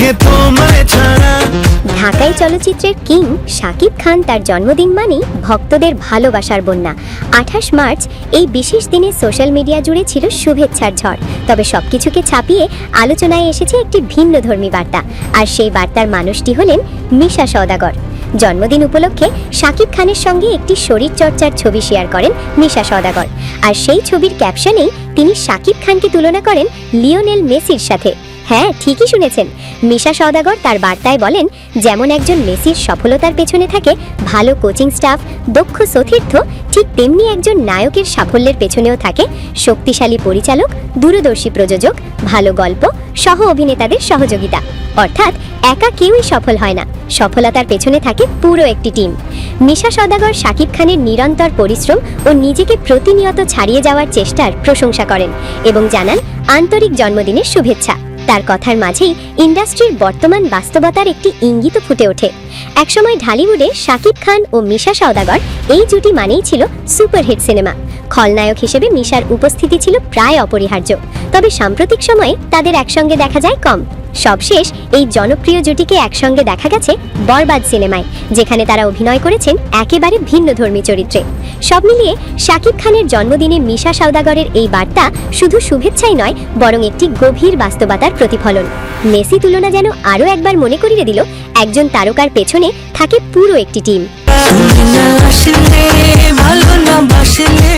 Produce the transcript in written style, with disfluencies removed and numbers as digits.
থাকে তোমায় ছাড়া। ঢাকাই চলচ্চিত্রের কিং শাকিব খান তার জন্মদিন মানেই ভক্তদের ভালোবাসার বন্যা। 28 মার্চ এই বিশেষ দিনে সোশ্যাল মিডিয়া জুড়ে ছিল শুভেচ্ছার ঝড়। তবে সবকিছুকে ছাপিয়ে আলোচনায় এসেছে একটি ভিন্নধর্মী বার্তা, আর সেই বার্তার মানুষটি হলেন মিশা সওদাগর। জন্মদিন উপলক্ষে শাকিব খানের সঙ্গে একটি শরীরচর্চার ছবি শেয়ার করেন মিশা সওদাগর, আর সেই ছবির ক্যাপশনেই তিনি শাকিব খানকে তুলনা করেন লিওনেল মেসির সাথে। হ্যাঁ, ঠিকই শুনেছেন। মিশা সওদাগর তার বার্তায় বলেন, যেমন একজন মেসির সফলতার পেছনে থাকে ভালো কোচিং স্টাফ, দক্ষ সতীর্থ, ঠিক তেমনি একজন নায়কের সাফল্যের পেছনেও থাকে শক্তিশালী পরিচালক, দূরদর্শী প্রযোজক, ভালো গল্প, সহ অভিনেতাদের সহযোগিতা। অর্থাৎ একা কেউই সফল হয় না, সফলতার পেছনে থাকে পুরো একটি টিম। মিশা সওদাগর শাকিব খানের নিরন্তর পরিশ্রম ও নিজেকে প্রতিনিয়ত ছাড়িয়ে যাওয়ার চেষ্টার প্রশংসা করেন এবং জানান আন্তরিক জন্মদিনের শুভেচ্ছা। তার কথার মাঝেই ইন্ডাস্ট্রির বর্তমান বাস্তবতার একটি ইঙ্গিত ফুটে ওঠে। একসময় ঢালিউডে শাকিব খান ও মিশা সওদাগর এই জুটি মানেই ছিল সুপারহিট সিনেমা। খলনায়ক হিসেবে মিশার উপস্থিতি ছিল প্রায় অপরিহার্য, তবে সাম্প্রতিক সময়ে তাদের একসঙ্গে দেখা যায় কম। সবশেষ এই জনপ্রিয় জুটিকে একসঙ্গে দেখা গেছে বরবাদ সিনেমায়, যেখানে তারা অভিনয় করেছেন একেবারে ভিন্নধর্মী চরিত্রে। সব মিলিয়ে শাকিব খানের জন্মদিনে মিশা সওদাগরের এই বার্তা শুধু শুভেচ্ছাই নয়, বরং একটি গভীর বাস্তবতার প্রতিফলন। মেসি তুলনা যেন আরও একবার মনে করিয়ে দিল, একজন তারকার পেছনে থাকে পুরো একটি টিম। ভালো না বাসলে